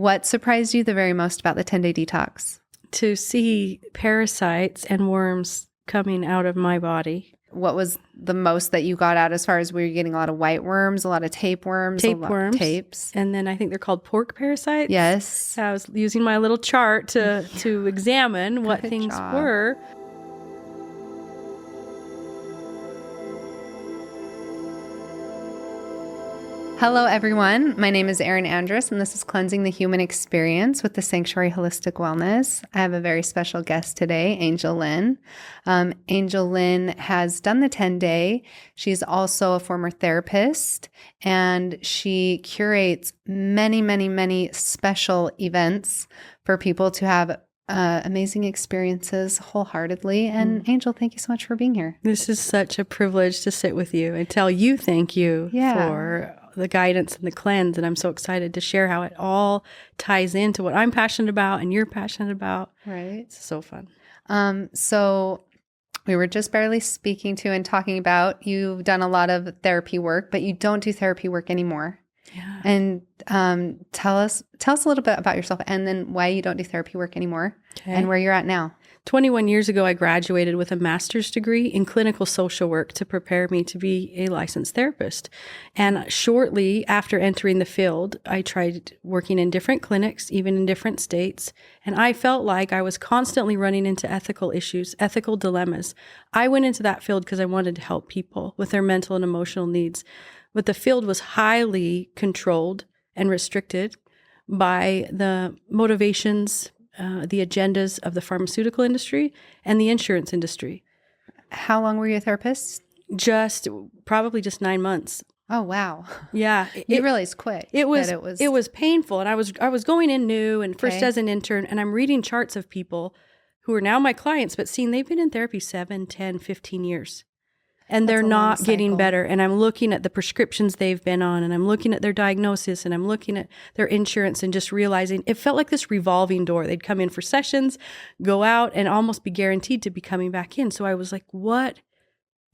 What surprised you the very most about the 10-day detox? To see parasites and worms coming out of my body. What was the most that you got out as far as were you getting a lot of white worms, a lot of tapeworms? Tapes. And then I think they're called pork parasites. Yes. I was using my little chart to examine what things were. Hello, everyone. My name is Errin Andrus, and this is Cleansing the Human Experience with the Sanctuary Holistic Wellness. I have a very special guest today, Angel Lyn. Angel Lyn has done the 10-day. She's also a former therapist, and she curates many special events for people to have amazing experiences wholeheartedly. And Angel, thank you so much for being here. This is such a privilege to sit with you and tell you thank you for the guidance and the cleanse. And I'm so excited to share how it all ties into what I'm passionate about and you're passionate about. Right. It's so fun. So we were just barely speaking to and talking about you've done a lot of therapy work, but you don't do therapy work anymore. Yeah. And tell us a little bit about yourself and then why you don't do therapy work anymore and where you're at now. 21 years ago, I graduated with a master's degree in clinical social work to prepare me to be a licensed therapist. And shortly after entering the field, I tried working in different clinics, even in different states. And I felt like I was constantly running into ethical issues, ethical dilemmas. I went into that field because I wanted to help people with their mental and emotional needs. But the field was highly controlled and restricted by the motivations, the agendas of the pharmaceutical industry and the insurance industry. How long were you a therapist? Probably just 9 months. Oh, wow. Yeah. You realized quick. It was painful. And I was going in new and first as an intern, and I'm reading charts of people who are now my clients, but they've been in therapy 7, 10, 15 years. And they're not getting better. And I'm looking at the prescriptions they've been on, and I'm looking at their diagnosis, and I'm looking at their insurance, and just realizing it felt like this revolving door. They'd come in for sessions, go out, and almost be guaranteed to be coming back in. So I was like, what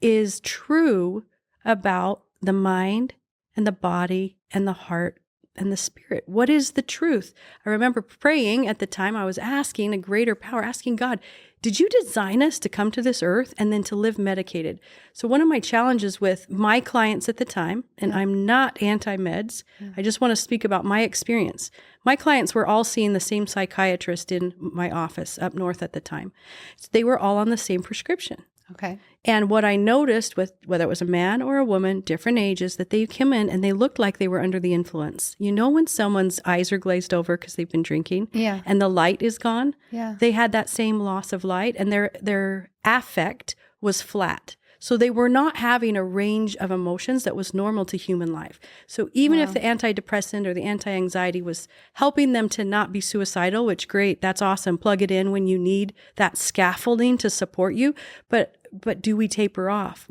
is true about the mind and the body and the heart and the spirit? What is the truth? I remember praying at the time. I was asking a greater power, asking God, did you design us to come to this earth and then to live medicated? So one of my challenges with my clients at the time, and I'm not anti-meds, I just want to speak about my experience. My clients were all seeing the same psychiatrist in my office up north at the time. So they were all on the same prescription. Okay. And what I noticed with whether it was a man or a woman, different ages, that they come in and they looked like they were under the influence. You know when someone's eyes are glazed over because they've been drinking and the light is gone? Yeah. They had that same loss of light, and their affect was flat. So they were not having a range of emotions that was normal to human life. So even if the antidepressant or the anti-anxiety was helping them to not be suicidal, which great, that's awesome. Plug it in when you need that scaffolding to support you. But do we taper off?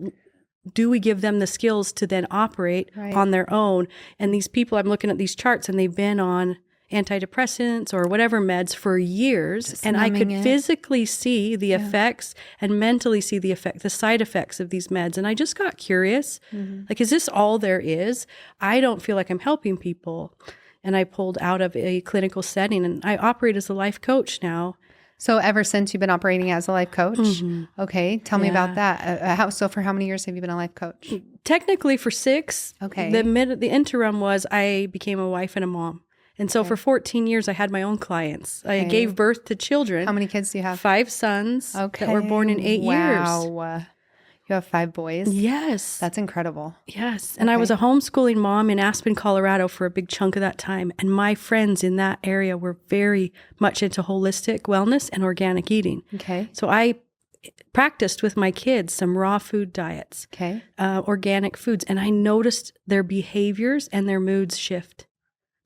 Do we give them the skills to then operate on their own? And these people, I'm looking at these charts, and they've been on antidepressants or whatever meds for years, and I could physically see the effects and mentally see the side effects of these meds. And I just got curious, like, is this all there is? I don't feel like I'm helping people. And I pulled out of a clinical setting, and I operate as a life coach now. So ever since you've been operating as a life coach? Okay. Tell me about that. So for how many years have you been a life coach? Technically for 6. Okay. The interim was I became a wife and a mom. And so for 14 years, I had my own clients. I gave birth to children. How many kids do you have? 5 sons that were born in 8 years. Wow. You have 5 boys? Yes. That's incredible. Yes. And I was a homeschooling mom in Aspen, Colorado for a big chunk of that time. And my friends in that area were very much into holistic wellness and organic eating. Okay. So I practiced with my kids some raw food diets, organic foods. And I noticed their behaviors and their moods shift.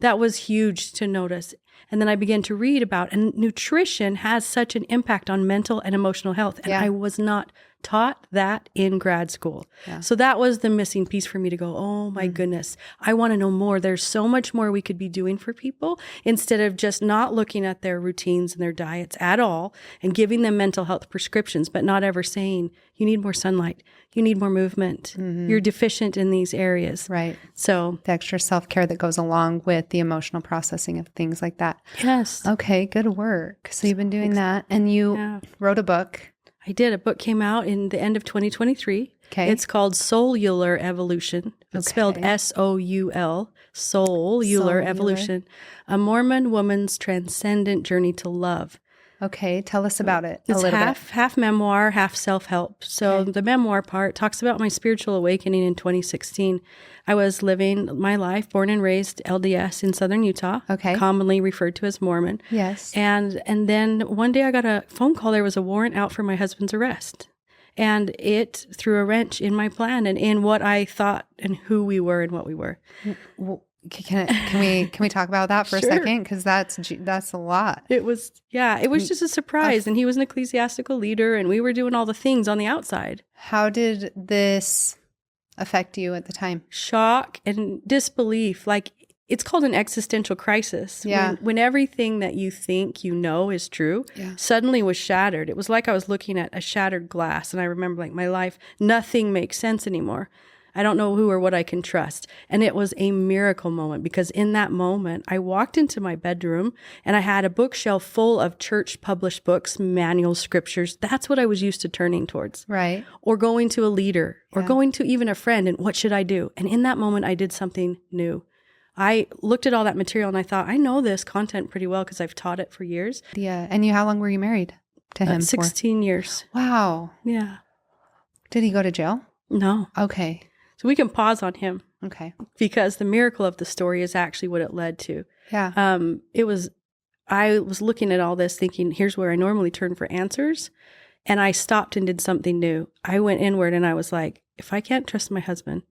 That was huge to notice. And then I began to read about, and nutrition has such an impact on mental and emotional health. And I was not taught that in grad school. Yeah. So that was the missing piece for me to go, oh my goodness, I want to know more. There's so much more we could be doing for people instead of just not looking at their routines and their diets at all and giving them mental health prescriptions, but not ever saying, you need more sunlight, you need more movement, you're deficient in these areas. Right. So the extra self-care that goes along with the emotional processing of things like that. yes. Okay, good work. So you've been doing that, and you wrote a book. I did. A book came out in the end of 2023. Okay. It's called Soul-U-lar Evolution. It's spelled S-O-U-L, Soul-U-lar Evolution, a Mormon woman's transcendent journey to love. Okay, tell us about it a It's little bit. half memoir, half self-help. So the memoir part talks about my spiritual awakening in 2016. I was living my life, born and raised LDS in southern Utah, commonly referred to as Mormon. Yes. And then one day I got a phone call. There was a warrant out for my husband's arrest. And it threw a wrench in my plan and in what I thought and who we were and what we were. Well, can we talk about that for a second? Because that's a lot. It was just a surprise. And he was an ecclesiastical leader, and we were doing all the things on the outside. How did this affect you at the time? Shock and disbelief. Like, it's called an existential crisis. Yeah. When everything that you think you know is true suddenly was shattered. It was like I was looking at a shattered glass, and I remember, like, my life, nothing makes sense anymore. I don't know who or what I can trust. And it was a miracle moment, because in that moment, I walked into my bedroom and I had a bookshelf full of church published books, manuals, scriptures. That's what I was used to turning towards. Right. Or going to a leader or going to even a friend, and what should I do? And in that moment, I did something new. I looked at all that material and I thought, I know this content pretty well because I've taught it for years. Yeah. And how long were you married to him? 16 years. Wow. Yeah. Did he go to jail? No. Okay. So we can pause on him. Okay. Because the miracle of the story is actually what it led to. Yeah. I was looking at all this thinking, here's where I normally turn for answers. And I stopped and did something new. I went inward and I was like, if I can't trust my husband,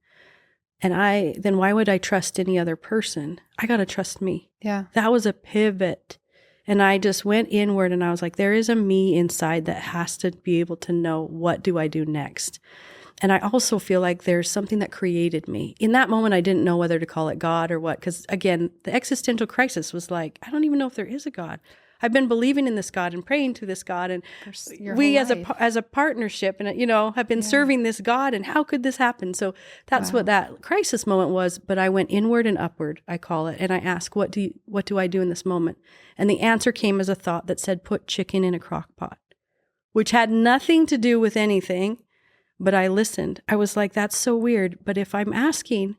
then why would I trust any other person? I got to trust me. Yeah. That was a pivot. And I just went inward and I was like, there is a me inside that has to be able to know, what do I do next? And I also feel like there's something that created me. In that moment, I didn't know whether to call it God or what. Because again, the existential crisis was like, I don't even know if there is a God. I've been believing in this God and praying to this God. And we as a partnership and, have been serving this God. And how could this happen? So that's what that crisis moment was. But I went inward and upward, I call it. And I asked, what do I do in this moment? And the answer came as a thought that said, put chicken in a crock pot, which had nothing to do with anything. But I listened. I was like, that's so weird. But if I'm asking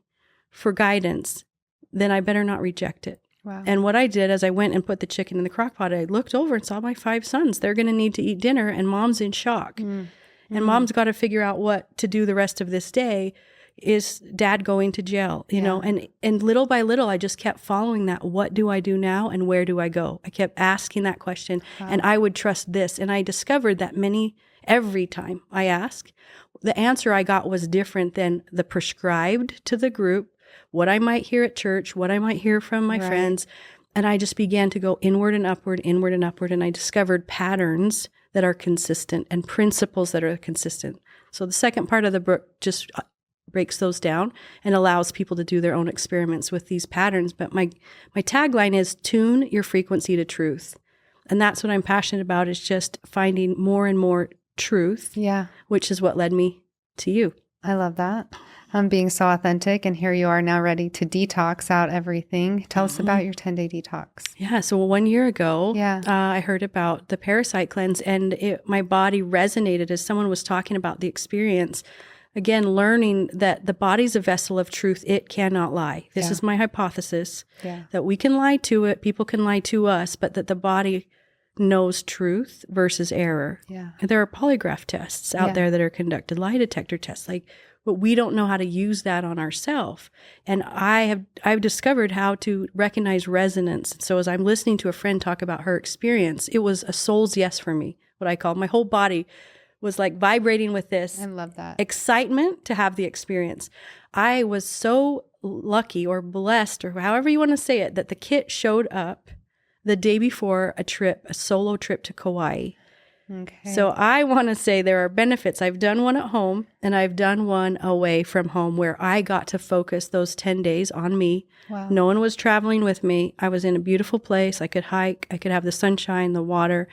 for guidance, then I better not reject it. Wow. And what I did as I went and put the chicken in the crock pot, I looked over and saw my 5 sons. They're going to need to eat dinner, and mom's in shock. And mom's got to figure out what to do the rest of this day. Is dad going to jail? You know, and little by little, I just kept following that. What do I do now, and where do I go? I kept asking that question, and I would trust this. And I discovered that every time I asked, the answer I got was different than the prescribed to the group, what I might hear at church, what I might hear from my friends. And I just began to go inward and upward. And I discovered patterns that are consistent and principles that are consistent. So the second part of the book just breaks those down and allows people to do their own experiments with these patterns. But my tagline is tune your frequency to truth. And that's what I'm passionate about, is just finding more and more truth, which is what led me to you. I love that. Being so authentic, and here you are now ready to detox out everything. Tell us about your 10-day detox. Yeah. So 1 year ago, I heard about the parasite cleanse, and my body resonated as someone was talking about the experience. Again, learning that the body's a vessel of truth. It cannot lie. This is my hypothesis, that we can lie to it, people can lie to us, but that the body knows truth versus error. Yeah. And there are polygraph tests out there that are conducted, lie detector tests, but we don't know how to use that on ourselves. And I've discovered how to recognize resonance. So as I'm listening to a friend talk about her experience, it was a soul's yes for me, what I call my whole body was like vibrating with this. I love that. Excitement to have the experience. I was so lucky or blessed, or however you want to say it, that the kit showed up the day before a solo trip to Kauai. Okay. So I want to say there are benefits. I've done one at home and I've done one away from home where I got to focus those 10 days on me. Wow. No one was traveling with me. I was in a beautiful place. I could hike. I could have the sunshine, the water.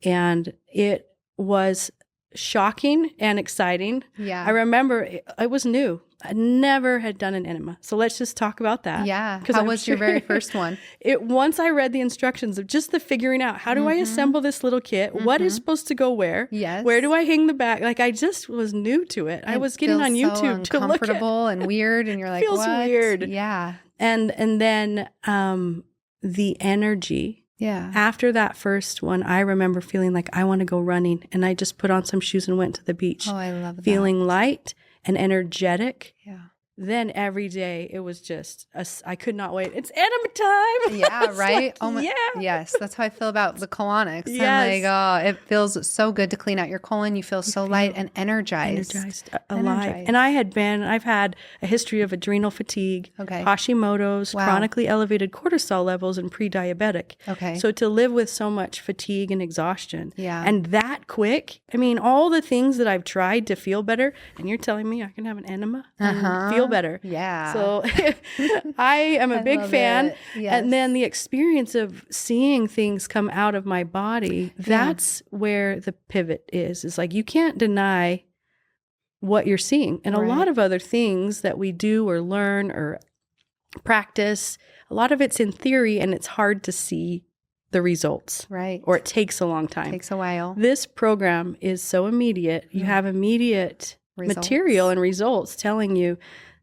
And it was shocking and exciting. Yeah. I remember it was new. I never had done an enema. So let's just talk about that. Yeah. How was your very first one? Once I read the instructions of just the figuring out, how do I assemble this little kit? What is supposed to go where? Yes. Where do I hang the bag? Like I just was new to it. I was getting on YouTube to look at. Uncomfortable and weird, and you're like, feels what? weird. Yeah. And then the energy. Yeah. After that first one, I remember feeling like I want to go running, and I just put on some shoes and went to the beach. Oh, I love that. Feeling light and energetic. Yeah. Then every day it was just, I could not wait. It's enema time. Yeah, right? Like, oh my, yeah. Yes, that's how I feel about the colonics. Yes. I'm like, oh, it feels so good to clean out your colon. You feel so light and energized. Alive. And I've had a history of adrenal fatigue, Okay. Hashimoto's, Wow. chronically elevated cortisol levels, and pre-diabetic. Okay. So to live with so much fatigue and exhaustion, Yeah. and that quick, I mean, all the things that I've tried to feel better, and you're telling me I can have an enema and feel better. Yeah. So I am a big love fan. it. Yes. And then the experience of seeing things come out of my body, that's where the pivot is. It's like you can't deny what you're seeing. And a lot of other things that we do or learn or practice, a lot of it's in theory and it's hard to see the results. Right. Or it takes a long time. Takes a while. This program is so immediate. You have immediate material and results telling you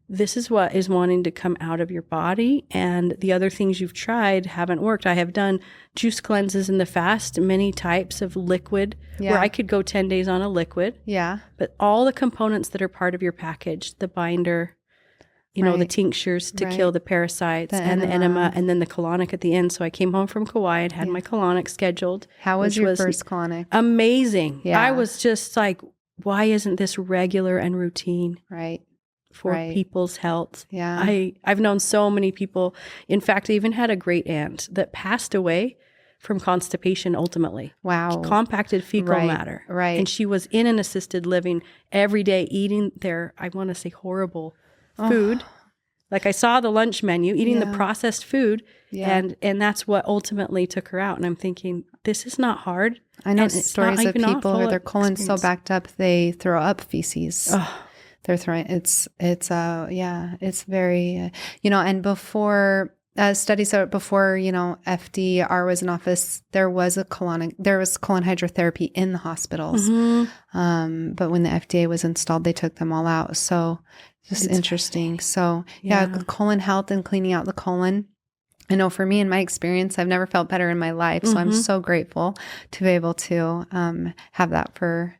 this is what is wanting to come out of your body, and the other things you've tried haven't worked. I have done juice cleanses in the fast, many types of liquid, where I could go 10 days on a liquid. Yeah. But all the components that are part of your package, the binder, you know, the tinctures to kill the parasites, and the enema, and then the colonic at the end. So I came home from Kauai and had my colonic scheduled. How was your first colonic? Amazing. Yeah. I was just like, why isn't this regular and routine? Right. For people's health. Yeah. I've known so many people. In fact, I even had a great aunt that passed away from constipation ultimately. Wow. Compacted fecal matter. Right. And she was in an assisted living every day eating their, I want to say, horrible food. Like I saw the lunch menu, eating the processed food. Yeah. And that's what ultimately took her out. And I'm thinking, this is not hard. I know And it's stories not of even people where their colon's so experience. backed up they throw up feces. They're throwing it's very and before studies out before FDR was in office, there was colon hydrotherapy in the hospitals, but when the FDA was installed, they took them all out. So just interesting. So colon health and cleaning out the colon. I know for me, in my experience, I've never felt better in my life. So I'm so grateful to be able to have that for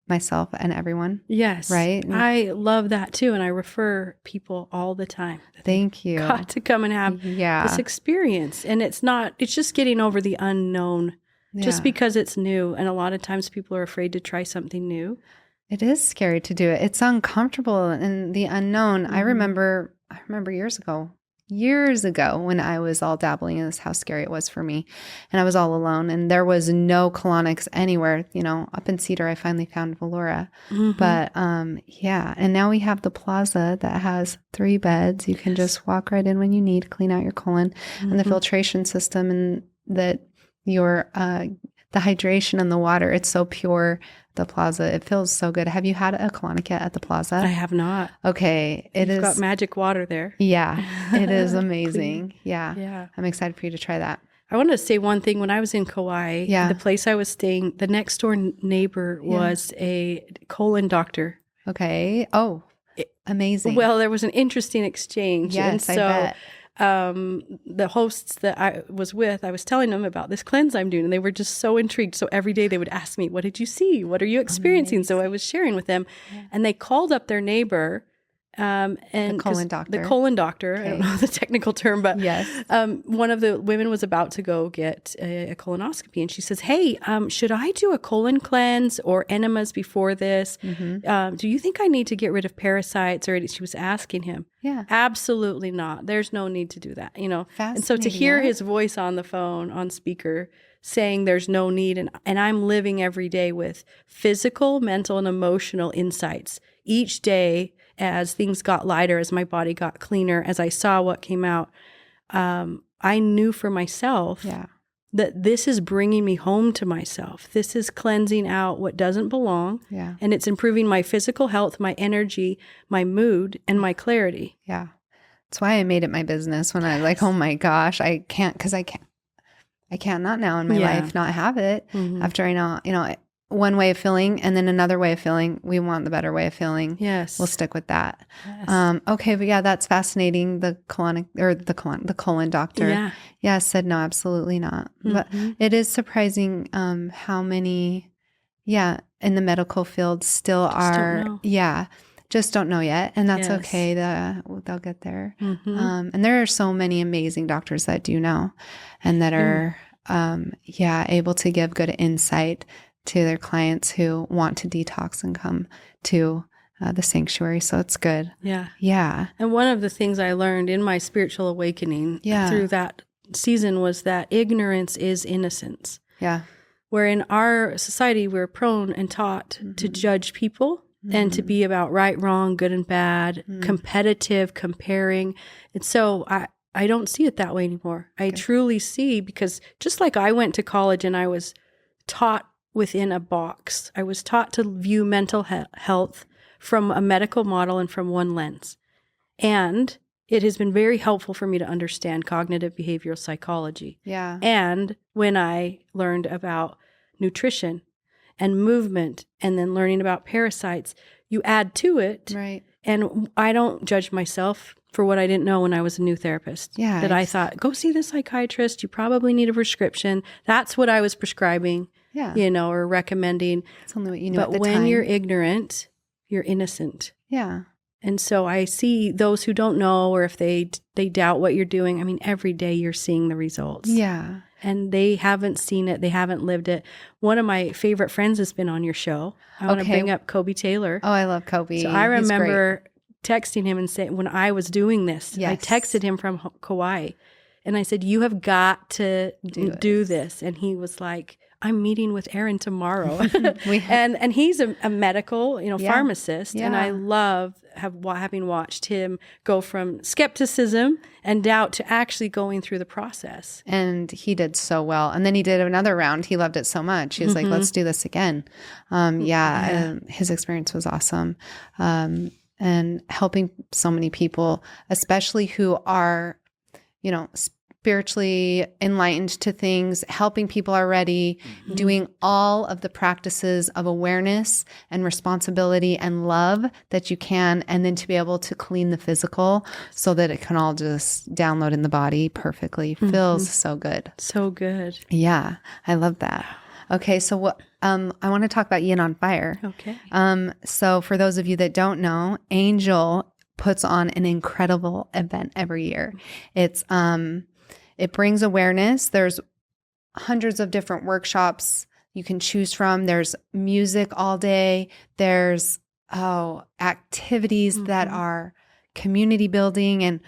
myself and everyone. Yes. Right. I love that too. And I refer people all the time. Thank you. Got to come and have this experience. And it's just getting over the unknown just because it's new. And a lot of times people are afraid to try something new. It is scary to do it. It's uncomfortable and the unknown. I remember years ago when I was all dabbling in this, how scary it was for me. And I was all alone and there was no colonics anywhere. Up in Cedar, I finally found Valora. But and now we have the plaza that has 3 beds. You can just walk right in when you need, clean out your colon, and the filtration system, and that your the hydration and the water, it's so pure. The plaza, it feels so good. Have you had a colonic yet at the plaza? I have not. Okay. You've got magic water there. Yeah, it is amazing. Yeah. I'm excited for you to try that. I wanted to say one thing. When I was in Kauai, the place I was staying, the next door neighbor was a colon doctor. Okay. Oh, amazing. Well, there was an interesting exchange. Yes, and so, I bet. The hosts that I was with, I was telling them about this cleanse I'm doing, and they were just so intrigued. So every day they would ask me, what did you see? What are you experiencing? So I was sharing with them, and they called up their neighbor And the colon doctor. The colon doctor. Okay. I don't know the technical term, but yes. One of the women was about to go get a colonoscopy, and she says, "Hey, should I do a colon cleanse or enemas before this? Do you think I need to get rid of parasites?" Or she was asking him. Yeah. Absolutely not. There's no need to do that, And so to hear his voice on the phone, on speaker, saying there's no need, and I'm living every day with physical, mental, and emotional insights each day. As things got lighter, as my body got cleaner, as I saw what came out, I knew for myself that this is bringing me home to myself. This is cleansing out what doesn't belong. Yeah. And it's improving my physical health, my energy, my mood, and my clarity. Yeah. That's why I made it my business when I was like, oh my gosh, I can't not now in my life not have it after I know, one way of feeling and then another way of feeling. We want the better way of feeling. Yes. We'll stick with that. Yes. Okay. But that's fascinating. The colon doctor. Yeah. Said no, absolutely not. But it is surprising, how many, in the medical field still just don't know yet. And that's okay. They'll get there. And there are so many amazing doctors that do know and that are, able to give good insight to their clients who want to detox and come to the sanctuary. So it's good. Yeah. Yeah. And one of the things I learned in my spiritual awakening through that season was that ignorance is innocence. Yeah. Where in our society, we're prone and taught to judge people and to be about right, wrong, good and bad, competitive, comparing. And so I don't see it that way anymore. I truly see, because just like I went to college and I was taught within a box. I was taught to view mental health from a medical model and from one lens. And it has been very helpful for me to understand cognitive behavioral psychology. Yeah. And when I learned about nutrition and movement and then learning about parasites, you add to it. Right. And I don't judge myself for what I didn't know when I was a new therapist. Yeah. That I thought, go see the psychiatrist. You probably need a prescription. That's what I was prescribing. Yeah. Or recommending. It's only what you knew but at the when time. you're ignorant, you're innocent. Yeah. And so I see those who don't know, or if they doubt what you're doing. I mean, every day you're seeing the results. Yeah. And they haven't seen it. They haven't lived it. One of my favorite friends has been on your show. I want to bring up Kobe Taylor. Oh, I love Kobe. So I remember texting him and saying, when I was doing this, I texted him from Kauai. And I said, you have got to do this. And he was like, I'm meeting with Errin tomorrow. and he's a medical, pharmacist. Yeah. And I love having watched him go from skepticism and doubt to actually going through the process. And he did so well. And then he did another round. He loved it so much. He was like, let's do this again. His experience was awesome. And helping so many people, especially who are, spiritually enlightened to things, helping people already, doing all of the practices of awareness and responsibility and love that you can, and then to be able to clean the physical so that it can all just download in the body perfectly. Feels so good. So good. Yeah, I love that. Okay, so what I want to talk about Yin on Fire. Okay. So for those of you that don't know, Angel puts on an incredible event every year. It brings awareness. There's hundreds of different workshops you can choose from. There's music all day. There's activities that are community building and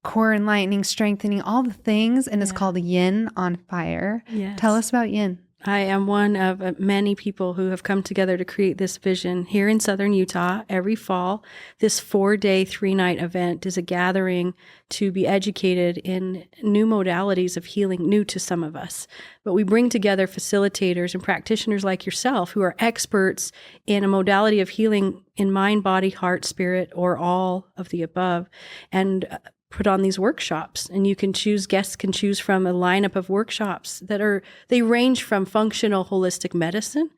core enlightening, strengthening, all the things. And it's called Yin on Fire. Yes. Tell us about Yin. I am one of many people who have come together to create this vision here in Southern Utah every fall. This 4-day, 3-night event is a gathering to be educated in new modalities of healing, new to some of us. But we bring together facilitators and practitioners like yourself who are experts in a modality of healing in mind, body, heart, spirit, or all of the above, and put on these workshops. And guests can choose from a lineup of workshops they range from functional holistic medicine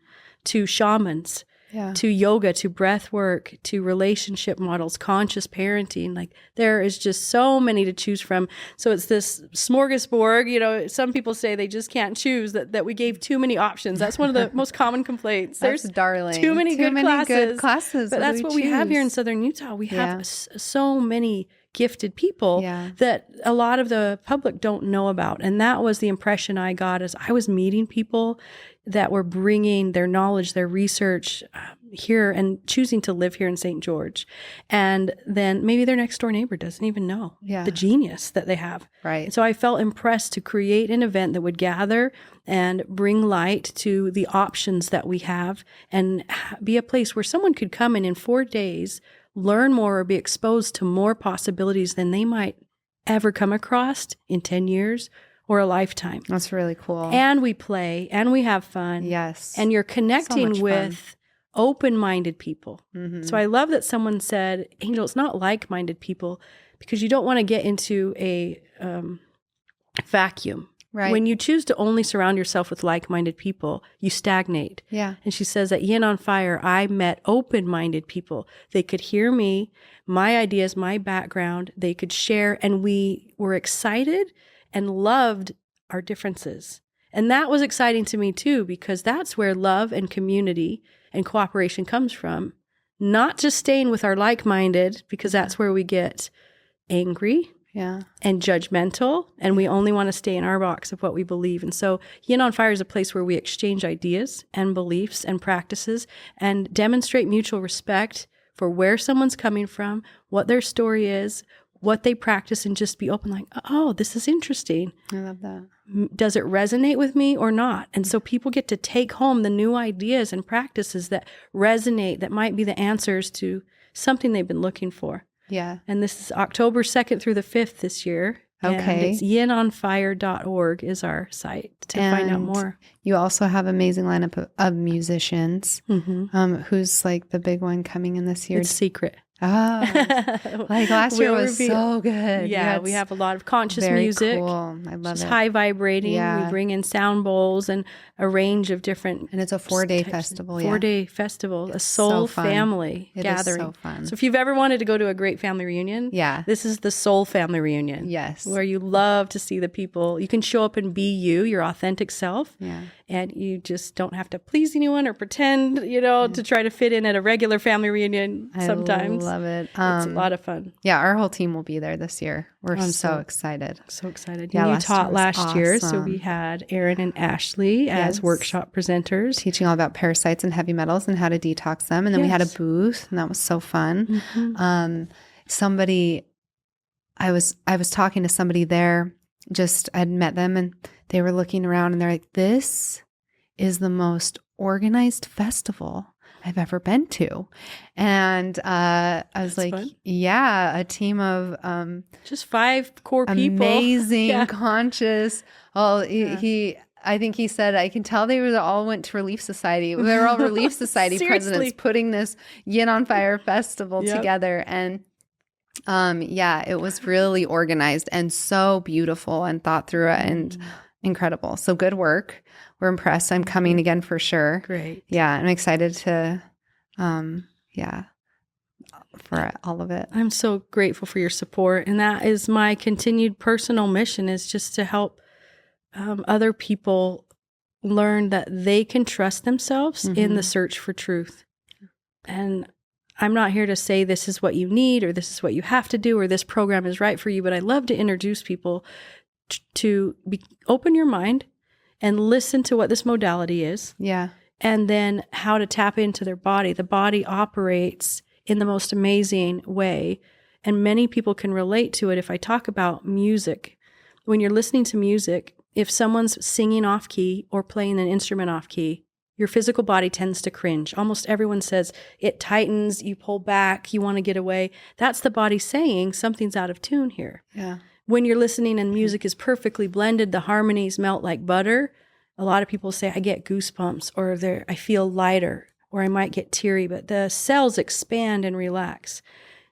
to shamans to yoga, to breath work, to relationship models, conscious parenting. Like there is just so many to choose from. So it's this smorgasbord. Some people say they just can't choose, that we gave too many options. That's one of the most common complaints. That's darling. Too many good classes. But that's what we have here in Southern Utah. We have so many gifted people that a lot of the public don't know about. And that was the impression I got as I was meeting people that were bringing their knowledge, their research here and choosing to live here in St. George. And then maybe their next door neighbor doesn't even know the genius that they have. Right. And so I felt impressed to create an event that would gather and bring light to the options that we have and be a place where someone could come in 4 days, learn more or be exposed to more possibilities than they might ever come across in 10 years or a lifetime. That's really cool. And we play and we have fun. Yes. And you're connecting with open-minded people. Mm-hmm. So I love that someone said, Angel, it's not like-minded people because you don't want to get into a vacuum. Right. When you choose to only surround yourself with like-minded people, you stagnate. Yeah. And she says at Yin on Fire, I met open-minded people. They could hear me, my ideas, my background. They could share, and we were excited and loved our differences. And that was exciting to me too, because that's where love and community and cooperation comes from. Not just staying with our like-minded, because that's where we get angry. And judgmental, and we only want to stay in our box of what we believe. And so Yin on Fire is a place where we exchange ideas and beliefs and practices and demonstrate mutual respect for where someone's coming from, what their story is, what they practice, and just be open like, oh, this is interesting. I love that. Does it resonate with me or not? And so people get to take home the new ideas and practices that resonate, that might be the answers to something they've been looking for. Yeah. And this is October 2nd through the 5th this year. Okay. And it's yinonfire.org is our site to find out more. You also have an amazing lineup of musicians. Mm-hmm. Who's like the big one coming in this year? It's secret. Oh, like last year was so good. Yeah, we have a lot of conscious music. Cool. I love it. High vibrating. Yeah. We bring in sound bowls and a range of different. And it's a 4-day festival. 4-day festival, a soul family gathering. It is so fun. So if you've ever wanted to go to a great family reunion, this is the soul family reunion. Yes, where you love to see the people. You can show up and be you, your authentic self. Yeah. And you just don't have to please anyone or pretend, to try to fit in at a regular family reunion sometimes. I love it. It's a lot of fun. Yeah, our whole team will be there this year. We're so excited. So excited. Yeah, you taught last year, so we had Errin and Ashley as workshop presenters. Teaching all about parasites and heavy metals and how to detox them. And then we had a booth, and that was so fun. Mm-hmm. I was talking to somebody there, I'd met them, and they were looking around, and they're like, this is the most organized festival I've ever been to. And I was like, fun. Yeah, a team of just 5 core people. Amazing, conscious. I think he said, I can tell they all went to Relief Society. They were all Relief Society presidents putting this Yin on Fire festival together. And it was really organized and so beautiful and thought through and incredible. So good work. We're impressed. I'm coming again for sure. Great. Yeah. I'm excited to, for all of it. I'm so grateful for your support. And that is my continued personal mission, is just to help other people learn that they can trust themselves in the search for truth. And I'm not here to say this is what you need or this is what you have to do or this program is right for you, but I love to introduce people to open your mind and listen to what this modality is. Yeah. And then how to tap into their body. The body operates in the most amazing way. And many people can relate to it. If I talk about music, when you're listening to music, if someone's singing off key or playing an instrument off key, your physical body tends to cringe. Almost everyone says it tightens, you pull back, you want to get away. That's the body saying something's out of tune here. Yeah. When you're listening and music is perfectly blended, the harmonies melt like butter. A lot of people say, I get goosebumps, or I feel lighter, or I might get teary, but the cells expand and relax.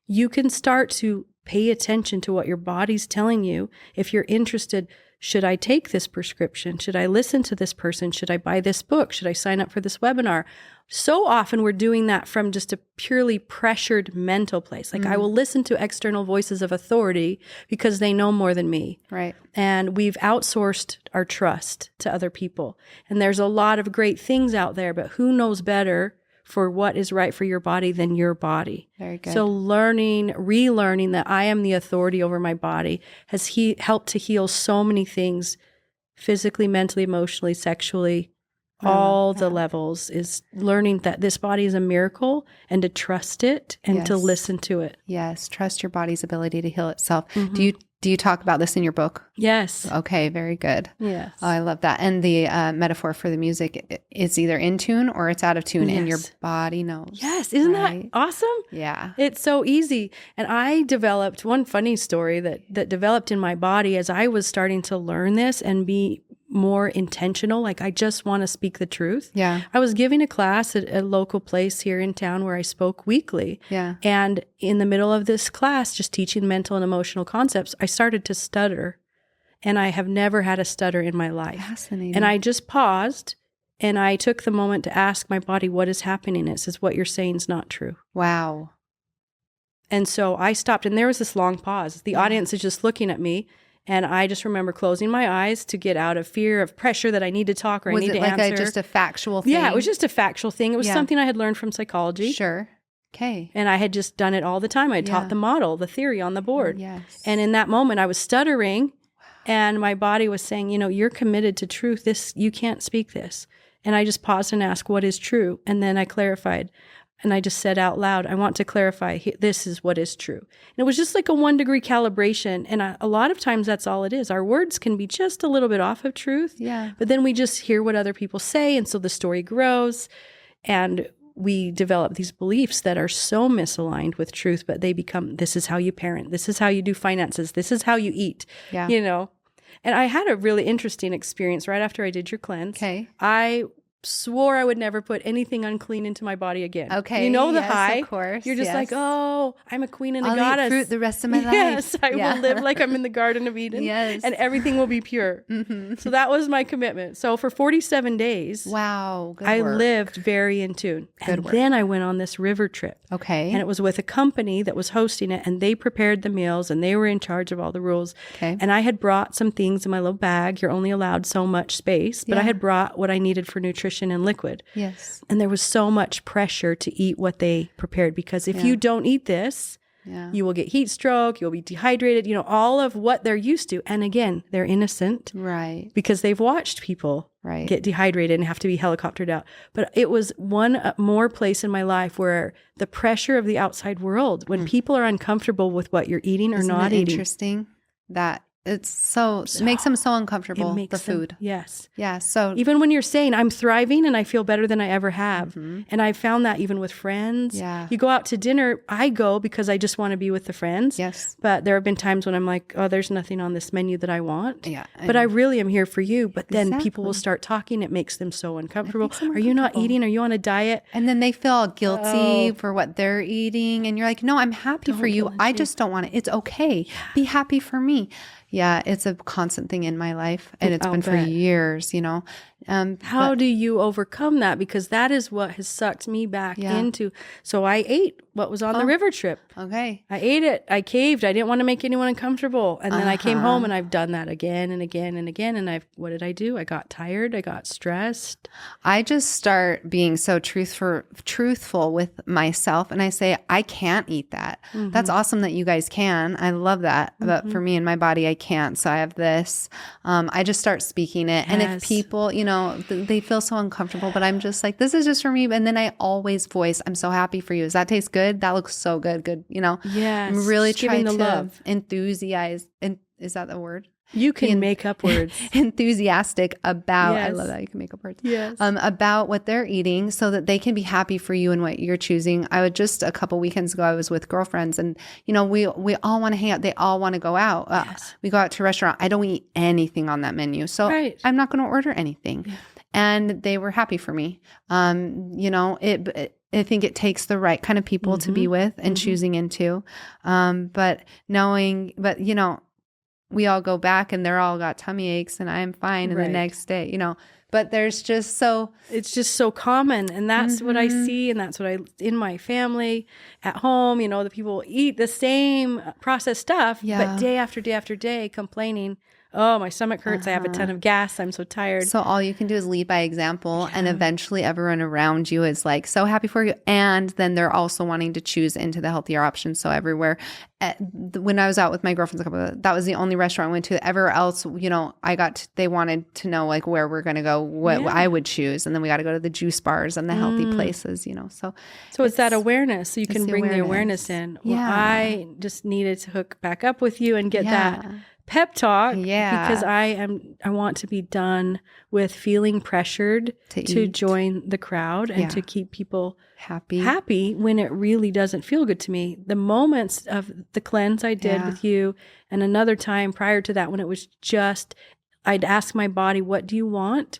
You can start to pay attention to what your body's telling you. If you're interested, should I take this prescription? Should I listen to this person? Should I buy this book? Should I sign up for this webinar? So often we're doing that from just a purely pressured mental place. Like I will listen to external voices of authority because they know more than me. Right. And we've outsourced our trust to other people. And there's a lot of great things out there, but who knows better for what is right for your body than your body? Very good. So relearning that I am the authority over my body has helped to heal so many things physically, mentally, emotionally, sexually, all the levels, is learning that this body is a miracle and to trust it and to listen to it. Yes. Trust your body's ability to heal itself. Do you talk about this in your book? Yes. Okay. Very good. Yes. Oh, I love that. And the metaphor for the music, it's either in tune or it's out of tune and your body knows. Yes. Isn't that awesome? Yeah. It's so easy. And I developed one funny story that developed in my body as I was starting to learn this and be more intentional. Like I just want to speak the truth. Yeah. I was giving a class at a local place here in town where I spoke weekly. Yeah. And in the middle of this class, just teaching mental and emotional concepts, I started to stutter. And I have never had a stutter in my life. Fascinating. And I just paused and I took the moment to ask my body, what is happening? It says, what you're saying is not true. Wow. And so I stopped and there was this long pause. The audience is just looking at me. And I just remember closing my eyes to get out of fear of pressure that I need to talk or I need to answer. Was it like just a factual thing? Yeah, it was just a factual thing. It was something I had learned from psychology. Sure. Okay. And I had just done it all the time. I taught the model, the theory on the board. Yes. And in that moment, I was stuttering and my body was saying, you're committed to truth. You can't speak this. And I just paused and asked, what is true? And then I clarified. And I just said out loud, I want to clarify, this is what is true. And it was just like a 1 degree calibration. And a lot of times that's all it is. Our words can be just a little bit off of truth. Yeah. But then we just hear what other people say. And so the story grows and we develop these beliefs that are so misaligned with truth, but they become, this is how you parent. This is how you do finances. This is how you eat, And I had a really interesting experience right after I did your cleanse. Okay. I swore I would never put anything unclean into my body again. Okay. The high. Of course. You're just like, oh, I'm a queen and a I'll goddess. Eat fruit the rest of my life. Yes, I will live like I'm in the Garden of Eden. Yes. And everything will be pure. So that was my commitment. So for 47 days, wow, good I work. Lived very in tune. Good and work. Then I went on this river trip. Okay. And it was with a company that was hosting it, and they prepared the meals, and they were in charge of all the rules. Okay. And I had brought some things in my little bag. You're only allowed so much space, but I had brought what I needed for nutrition and liquid. Yes. And there was so much pressure to eat what they prepared, because if you don't eat this, you will get heat stroke, you'll be dehydrated, all of what they're used to. And again, they're innocent. Right. Because they've watched people get dehydrated and have to be helicoptered out. But it was one more place in my life where the pressure of the outside world, when people are uncomfortable with what you're eating or not eating. Interesting that it's it makes them so uncomfortable, the food. Yes. Yeah. So even when you're saying I'm thriving and I feel better than I ever have. And I found that even with friends. Yeah. You go out to dinner, I go because I just want to be with the friends. Yes. But there have been times when I'm like, oh, there's nothing on this menu that I want. Yeah. But I really am here for you. But then people will start talking. It makes them so uncomfortable. Are you not eating? Are you on a diet? And then they feel guilty for what they're eating. And you're like, no, I'm happy for you. I just don't want it. It's okay. Yeah. Be happy for me. Yeah, it's a constant thing in my life, and it's been for years, How do you overcome that? Because that is what has sucked me back into. So I ate what was on the river trip. Okay. I ate it. I caved. I didn't want to make anyone uncomfortable. And then I came home and I've done that again and again and again. And what did I do? I got tired. I got stressed. I just start being so truthful with myself. And I say, I can't eat that. That's awesome that you guys can. I love that. But for me and my body, I can't. So I have this. I just start speaking it. Yes. And if people, they feel so uncomfortable, but I'm just like, this is just for me. And then I always voice, I'm so happy for you. Does that taste good? That looks so good. Good. Yes. I'm really trying to love. Enthusiaze. Is that the word? You can make up words. Enthusiastic about, I love that you can make up words. Yes. About what they're eating so that they can be happy for you and what you're choosing. Just a couple weekends ago, I was with girlfriends and, we all want to hang out. They all want to go out. We go out to a restaurant. I don't eat anything on that menu. So I'm not going to order anything. Yeah. And they were happy for me. I think it takes the right kind of people to be with and choosing into. we all go back and they're all got tummy aches and I'm fine. And the next day, but there's just it's just so common. And that's what I see. And that's what in my family at home, the people eat the same processed stuff, but day after day after day complaining, oh, my stomach hurts. I have a ton of gas. I'm so tired. So all you can do is lead by example, and eventually everyone around you is like so happy for you. And then they're also wanting to choose into the healthier options. So everywhere, when I was out with my girlfriends, that was the only restaurant I went to. Everywhere else, they wanted to know like where we're going to go, what I would choose. And then we got to go to the juice bars and the healthy places, So it's that awareness. So you can bring the awareness in. Well, I just needed to hook back up with you and get that pep talk because I want to be done with feeling pressured to join the crowd and to keep people happy when it really doesn't feel good to me. The moments of the cleanse I did with you and another time prior to that when it was just, I'd ask my body, what do you want?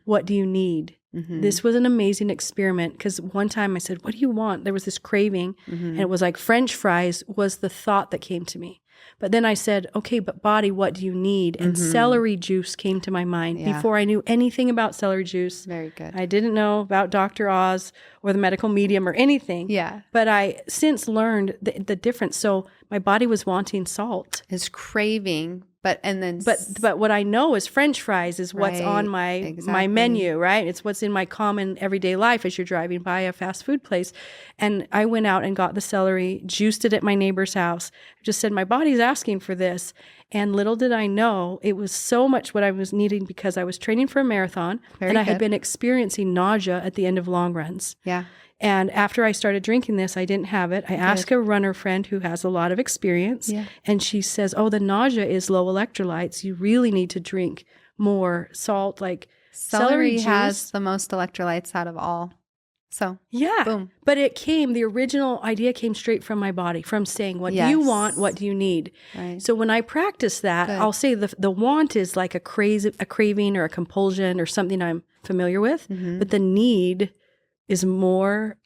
What do you need? This was an amazing experiment because one time I said, what do you want? There was this craving and it was like French fries was the thought that came to me. But then I said, okay, but body, what do you need? And celery juice came to my mind before I knew anything about celery juice. Very good. I didn't know about Dr. Oz or the medical medium or anything. Yeah. But I since learned the difference. So my body was wanting salt. It's craving. But what I know is French fries is what's on my menu, right? It's what's in my common everyday life as you're driving by a fast food place. And I went out and got the celery, juiced it at my neighbor's house. I just said, my body's asking for this. And little did I know, it was so much what I was needing because I was training for a marathon and I had been experiencing nausea at the end of long runs. Yeah. And after I started drinking this, I didn't have it. I asked a runner friend who has a lot of experience, and she says, oh, the nausea is low electrolytes. You really need to drink more salt, like celery juice. Has the most electrolytes out of all. So, boom. But the original idea came straight from my body, from saying, what do you want? What do you need? Right. So when I practice that, I'll say the want is like a craving or a compulsion or something I'm familiar with, but the need is more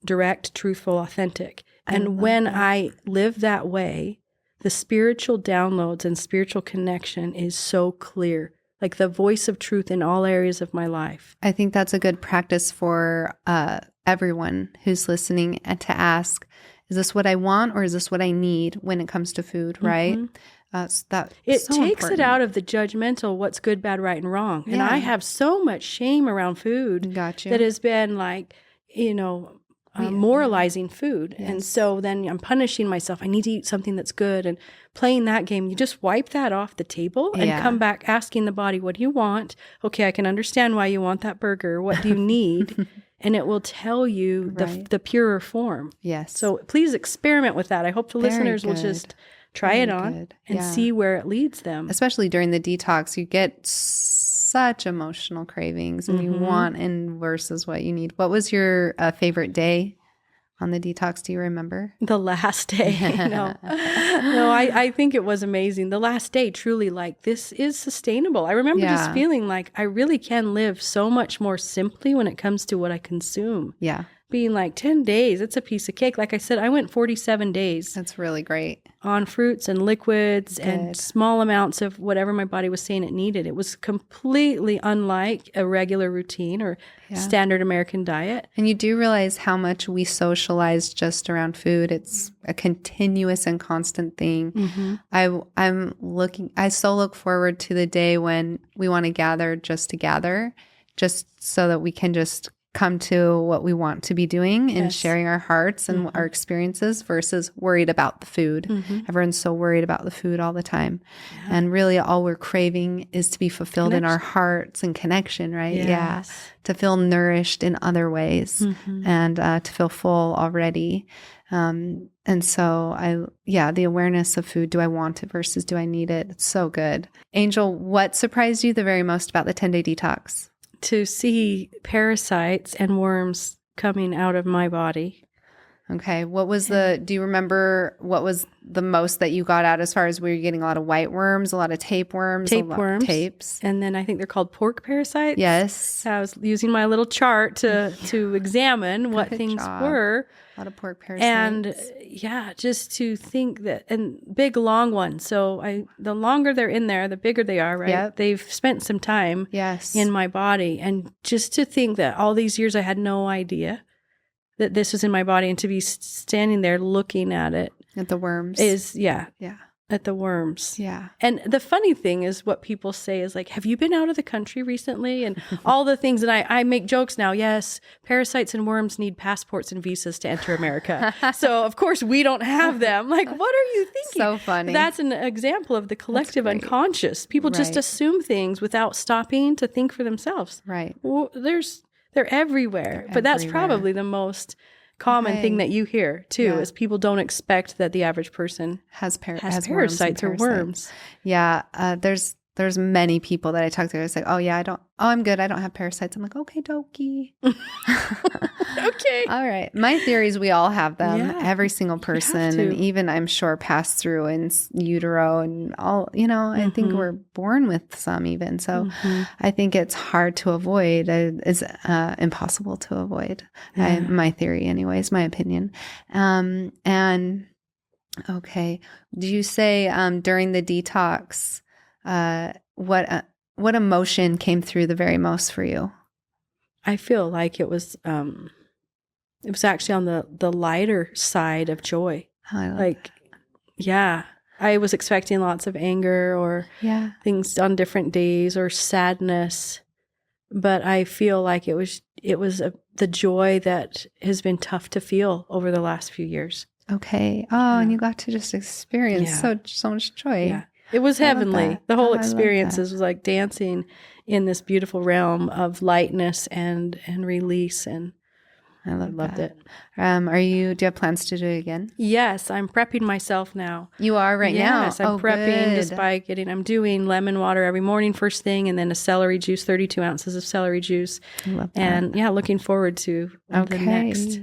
direct, truthful, authentic. And when I live that way, the spiritual downloads and spiritual connection is so clear, like the voice of truth in all areas of my life. I think that's a good practice for everyone who's listening and to ask, is this what I want or is this what I need when it comes to food, right? It takes it out of the judgmental, what's good, bad, right, and wrong. And I have so much shame around food that has been like, moralizing food. Yes. And so then I'm punishing myself. I need to eat something that's good. And playing that game, you just wipe that off the table and come back asking the body, what do you want? Okay, I can understand why you want that burger. What do you need? And it will tell you the purer form. Yes. So please experiment with that. I hope the listeners will just try it on and see where it leads them. Especially during the detox, you get such emotional cravings and you want and versus what you need. What was your favorite day on the detox? Do you remember? The last day. No, I think it was amazing. The last day, truly, like, this is sustainable. I remember just feeling like I really can live so much more simply when it comes to what I consume. Yeah. Being like 10 days, it's a piece of cake. Like I said, I went 47 days. That's really great. On fruits and liquids and small amounts of whatever my body was saying it needed. It was completely unlike a regular routine or standard American diet. And you do realize how much we socialize just around food. It's a continuous and constant thing. I so look forward to the day when we want to gather, just so that we can just come to what we want to be doing and sharing our hearts and our experiences versus worried about the food. Everyone's so worried about the food all the time. And really all we're craving is to be fulfilled in our hearts and connection, right? Yes. Yeah. To feel nourished in other ways and to feel full already. And so the awareness of food, do I want it versus do I need it? It's so good. Angel, what surprised you the very most about the 10-day detox? To see parasites and worms coming out of my body. Okay. Do you remember what was the most that you got out as far as were you getting a lot of white worms, a lot of tapes? And then I think they're called pork parasites. Yes. I was using my little chart to examine what things were. A lot of pork parasites. And just to think that, and big long ones. So the longer they're in there, the bigger they are, right? Yep. They've spent some time in my body. And just to think that all these years I had no idea that this was in my body, and to be standing there looking at it. At the worms. At the worms. Yeah. And the funny thing is what people say is like, have you been out of the country recently? And all the things. And I make jokes now. Yes, parasites and worms need passports and visas to enter America. So, of course, we don't have them. Like, what are you thinking? So funny. That's an example of the collective unconscious. People just assume things without stopping to think for themselves. Right. Well, they're everywhere. But that's probably the most common thing that you hear too, is people don't expect that the average person has parasites or worms. Yeah. There's many people that I talk to. It's like, I'm good. I don't have parasites. I'm like, okay, dokie. Okay. All right. My theory is we all have them. Every single person, and even I'm sure pass through in utero and all, I think we're born with some even. So I think it's hard to avoid. It's impossible to avoid. My theory anyways, my opinion. And okay. Do you say during the detox, what emotion came through the very most for you? I feel like it was actually on the lighter side of joy. Oh, I love that. I was expecting lots of anger or things on different days or sadness, but I feel like it was the joy that has been tough to feel over the last few years. Okay. Oh, and you got to just experience so much joy. Yeah. It was heavenly. The whole experience was like dancing in this beautiful realm of lightness and release, and I loved it. Do you have plans to do it again? Yes, I'm prepping myself now. You are now? Yes, I'm prepping just by I'm doing lemon water every morning first thing, and then a celery juice, 32 ounces of celery juice. I love that. And looking forward to the next.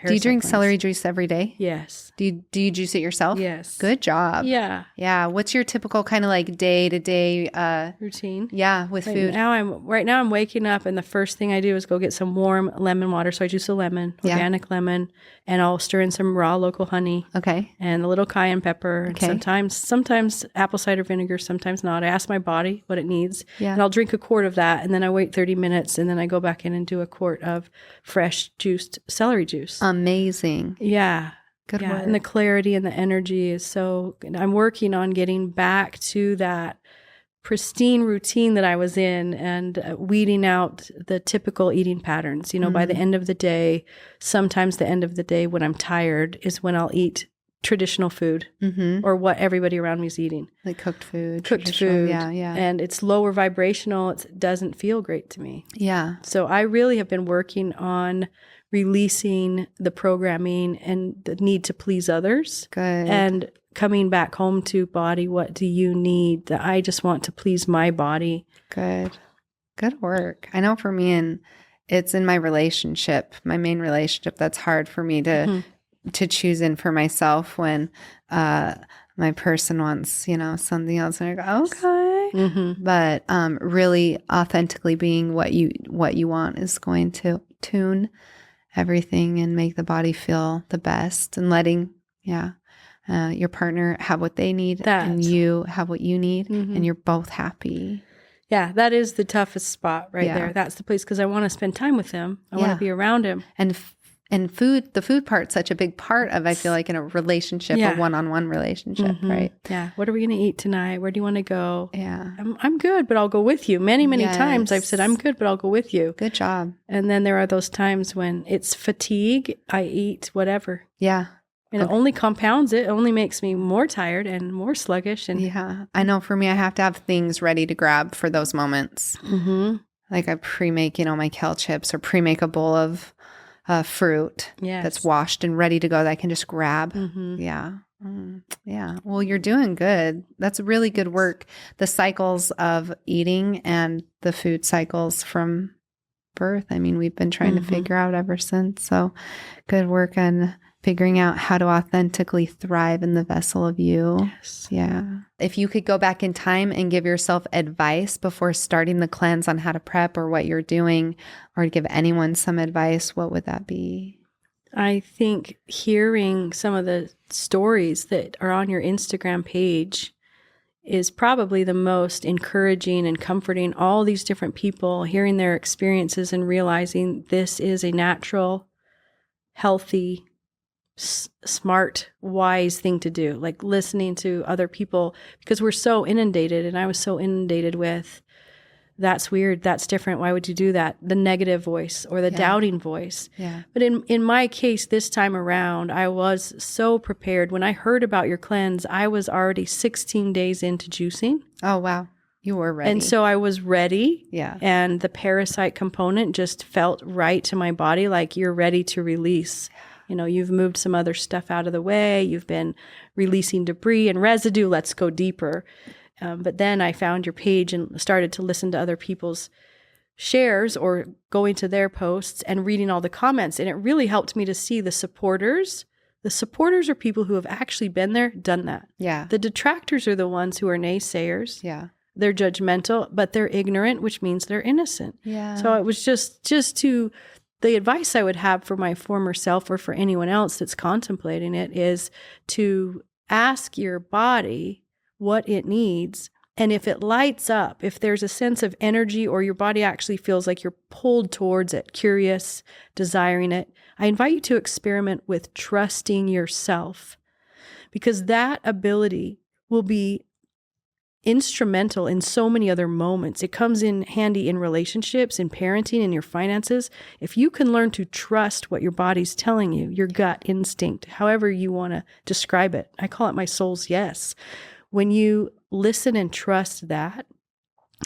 Do you drink celery juice every day? Yes. Do you juice it yourself? Yes. Good job. Yeah. Yeah. What's your typical kind of like day-to-day routine? Yeah, with food. Right now I'm waking up and the first thing I do is go get some warm lemon water. So I juice a lemon, organic lemon, and I'll stir in some raw local honey. Okay. And a little cayenne pepper. Okay. And sometimes apple cider vinegar, sometimes not. I ask my body what it needs. Yeah. And I'll drink a quart of that, and then I wait 30 minutes, and then I go back in and do a quart of fresh juiced celery juice. Amazing. Yeah. Good work. And the clarity and the energy is I'm working on getting back to that pristine routine that I was in and weeding out the typical eating patterns. By the end of the day, sometimes the end of the day when I'm tired is when I'll eat traditional food or what everybody around me is eating. Like cooked food. Yeah. And it's lower vibrational. It doesn't feel great to me. Yeah. So I really have been working on releasing the programming and the need to please others. Good. And coming back home to body, what do you need? That I just want to please my body. Good work. I know for me, and it's in my relationship, my main relationship, that's hard for me to choose in for myself when my person wants, something else, and I go, okay. But really authentically being what you want is going to tune everything and make the body feel the best, and letting your partner have what they need and you have what you need, and you're both happy. Yeah, that is the toughest spot there. That's the place, because I want to spend time with him. I want to be around him. And food, the food part's such a big part of, I feel like, in a relationship, a one-on-one relationship, right? Yeah. What are we going to eat tonight? Where do you want to go? Yeah. I'm good, but I'll go with you. Many times I've said, I'm good, but I'll go with you. Good job. And then there are those times when it's fatigue. I eat whatever. Yeah. And it only compounds it. It only makes me more tired and more sluggish. And I know for me, I have to have things ready to grab for those moments. Like I pre-make, my kale chips, or pre-make a bowl of fruit that's washed and ready to go that I can just grab. Yeah. Well, you're doing good. That's really good work. The cycles of eating and the food cycles from birth. I mean, we've been trying to figure out ever since. So good work on figuring out how to authentically thrive in the vessel of you. Yes. Yeah. If you could go back in time and give yourself advice before starting the cleanse on how to prep or what you're doing, or to give anyone some advice, what would that be? I think hearing some of the stories that are on your Instagram page is probably the most encouraging and comforting. All these different people, hearing their experiences and realizing this is a natural, healthy, smart, wise thing to do. Like listening to other people, because we're so inundated, and I was so inundated with, that's weird, that's different, why would you do that? The negative voice or the doubting voice. Yeah. But in my case, this time around, I was so prepared. When I heard about your cleanse, I was already 16 days into juicing. Oh, wow. You were ready. And so I was ready. Yeah. And the parasite component just felt right to my body, like you're ready to release. You know, you've moved some other stuff out of the way. You've been releasing debris and residue. Let's go deeper. But then I found your page and started to listen to other people's shares or going to their posts and reading all the comments. And it really helped me to see the supporters. The supporters are people who have actually been there, done that. Yeah. The detractors are the ones who are naysayers. Yeah. They're judgmental, but they're ignorant, which means they're innocent. Yeah. So it was just to, the advice I would have for my former self or for anyone else that's contemplating it is to ask your body what it needs. And if it lights up, if there's a sense of energy or your body actually feels like you're pulled towards it, curious, desiring it, I invite you to experiment with trusting yourself, because that ability will be instrumental in so many other moments. It comes in handy in relationships, in parenting, in your finances. If you can learn to trust what your body's telling you, your gut instinct, however you want to describe it. I call it my soul's yes. When you listen and trust that,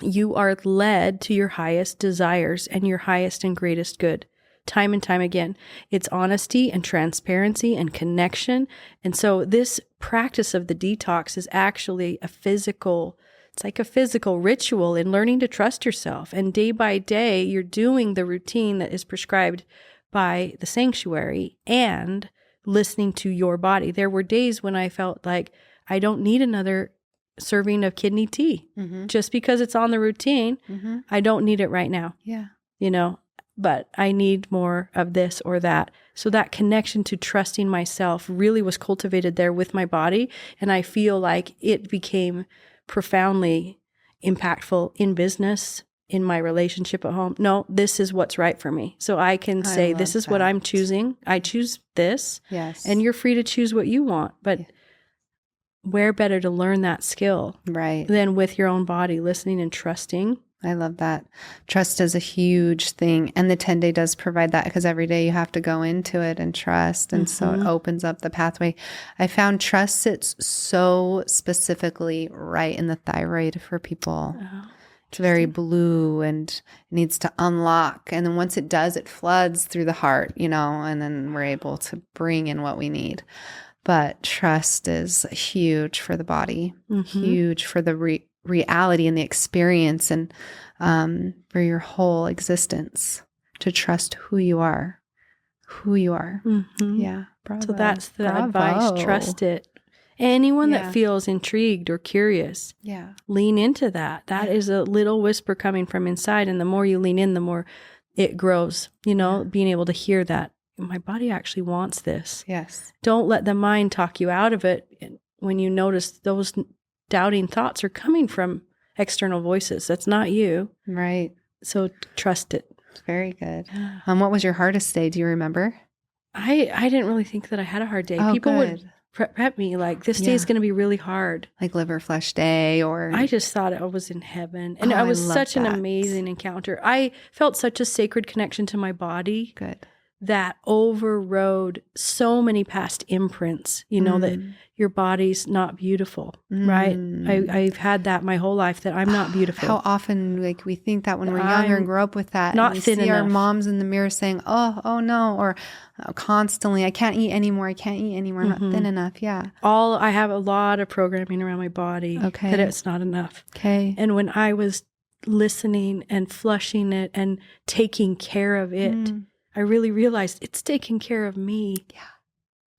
you are led to your highest desires and your highest and greatest good. Time and time again, it's honesty and transparency and connection. And so this practice of the detox is actually it's like a physical ritual in learning to trust yourself. And day by day, you're doing the routine that is prescribed by the sanctuary and listening to your body. There were days when I felt like I don't need another serving of kidney tea. Mm-hmm. Just because it's on the routine, mm-hmm. I don't need it right now. Yeah. You know, but I need more of this or that. So that connection to trusting myself really was cultivated there with my body. And I feel like it became profoundly impactful in business, in my relationship at home. No, this is what's right for me. So I can say, this is what I'm choosing. I choose this. Yes. And you're free to choose what you want. But where better to learn that skill than with your own body, listening and trusting. I love that. Trust is a huge thing. And the 10-day does provide that, because every day you have to go into it and trust. And so it opens up the pathway. I found trust sits so specifically right in the thyroid for people. Oh, it's very blue and it needs to unlock. And then once it does, it floods through the heart, and then we're able to bring in what we need. But trust is huge for the body, huge for the reality and the experience, and for your whole existence, to trust who you are. Mm-hmm. Yeah. Bravo. So that's the advice. Trust it. Anyone that feels intrigued or curious, lean into that. That is a little whisper coming from inside. And the more you lean in, the more it grows, being able to hear that. My body actually wants this. Yes. Don't let the mind talk you out of it when you notice those doubting thoughts are coming from external voices. That's not you. Right. So trust it. Very good. What was your hardest day? Do you remember? I didn't really think that I had a hard day. Oh, People good. would prep me like, this day is going to be really hard. Like liver flush day, or... I just thought I was in heaven. And it was such an amazing encounter. I felt such a sacred connection to my body. Good. That overrode so many past imprints, that your body's not beautiful, right? I've had that my whole life, that I'm not beautiful. How often, we think that when we're younger and grow up with that, not and we thin see enough. Our moms in the mirror saying, oh no, or constantly, I can't eat anymore, I'm not thin enough. Yeah. I have a lot of programming around my body that it's not enough. Okay. And when I was listening and flushing it and taking care of it, I really realized it's taking care of me. Yeah.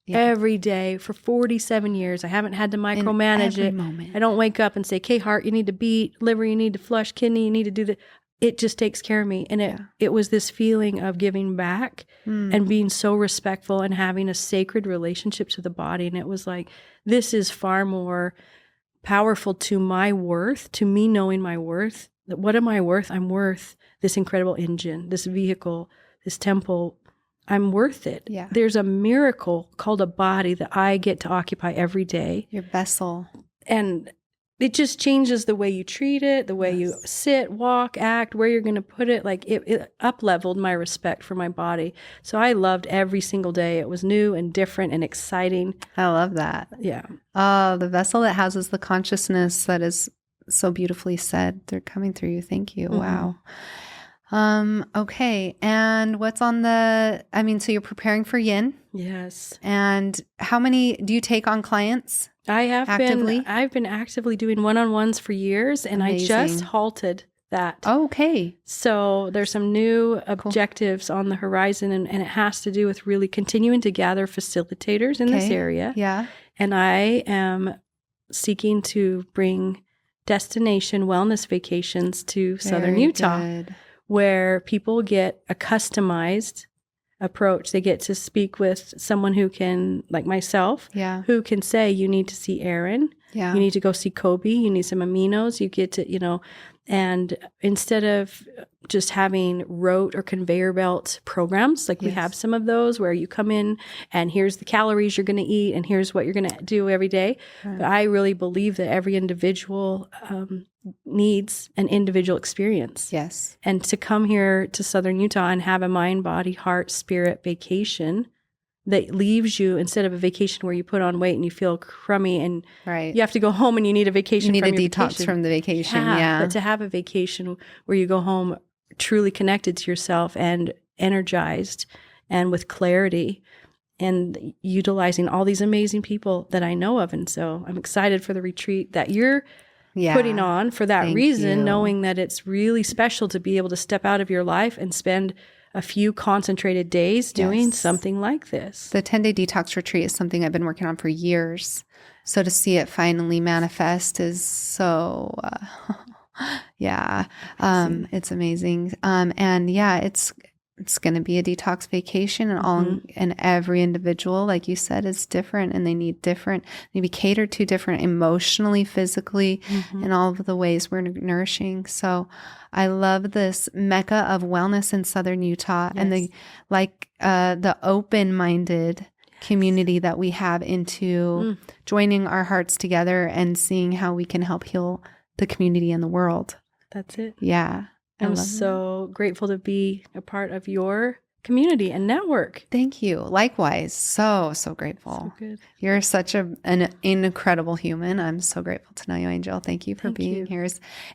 every day for 47 years. I haven't had to micromanage it. Moment. I don't wake up and say, okay, heart, you need to beat, liver, you need to flush, kidney, you need to do that. It just takes care of me. And it was this feeling of giving back and being so respectful and having a sacred relationship to the body. And it was like, this is far more powerful to my worth, to me knowing my worth. What am I worth? I'm worth this incredible engine, this vehicle, this temple. I'm worth it. Yeah. There's a miracle called a body that I get to occupy every day. Your vessel. And it just changes the way you treat it, the way you sit, walk, act, where you're going to put it. Like it up-leveled my respect for my body. So I loved every single day. It was new and different and exciting. I love that. Yeah. Oh, the vessel that houses the consciousness, that is so beautifully said. They're coming through you. Thank you. Wow. Okay. And what's on so you're preparing for yin. Yes. And how many do you take on clients? I've been actively doing one-on-ones for years, and Amazing. I just halted that. Okay. So there's some new objectives on the horizon, and it has to do with really continuing to gather facilitators in this area. Yeah. And I am seeking to bring destination wellness vacations to Southern Utah. Good. Where people get a customized approach. They get to speak with someone who can, like myself, who can say, you need to see Errin. Yeah. You need to go see Kobe. You need some aminos. You get to, and instead of just having rote or conveyor belt programs, like we have some of those where you come in and here's the calories you're going to eat and here's what you're going to do every day. Right. But I really believe that every individual needs an individual experience. Yes. And to come here to Southern Utah and have a mind, body, heart, spirit vacation that leaves you, instead of a vacation where you put on weight and you feel crummy and you have to go home and you need a vacation. You need from a your detox vacation. from the vacation. But to have a vacation where you go home truly connected to yourself and energized and with clarity and utilizing all these amazing people that I know of. And so I'm excited for the retreat that you're putting on for that reason, knowing that it's really special to be able to step out of your life and spend a few concentrated days doing something like this. The 10-day detox retreat is something I've been working on for years. So to see it finally manifest is so, it's amazing. It's going to be a detox vacation, and and every individual, like you said, is different, and they need different, maybe catered to different emotionally, physically, in all of the ways we're nourishing. So I love this mecca of wellness in Southern Utah, and the open-minded community that we have into joining our hearts together and seeing how we can help heal the community and the world. That's it. Yeah. I'm so grateful to be a part of your community and network. Thank you. Likewise. So grateful. So good. You're such an incredible human. I'm so grateful to know you, Angel. Thank you for being here.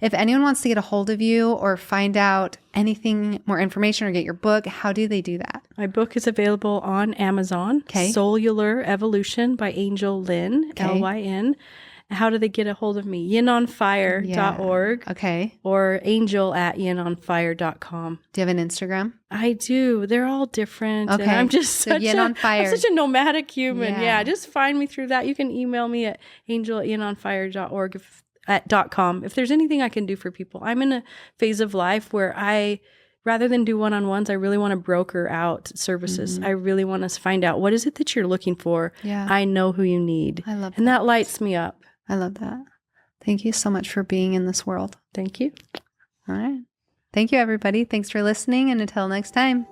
If anyone wants to get a hold of you or find out anything, more information, or get your book, how do they do that? My book is available on Amazon. Soul-U-lar Evolution by Angel Lyn, Lyn. How do they get a hold of me? yinonfire.org. Okay. Or angel@yinonfire.com. Do you have an Instagram? I do. They're all different. Okay. And I'm just I'm such a nomadic human. Yeah. Just find me through that. You can email me at angel@yinonfire.org .com. If there's anything I can do for people. I'm in a phase of life where rather than do one-on-ones, I really want to broker out services. I really want to find out, what is it that you're looking for? Yeah. I know who you need. I love that. And that lights me up. I love that. Thank you so much for being in this world. Thank you. All right. Thank you, everybody. Thanks for listening. And until next time.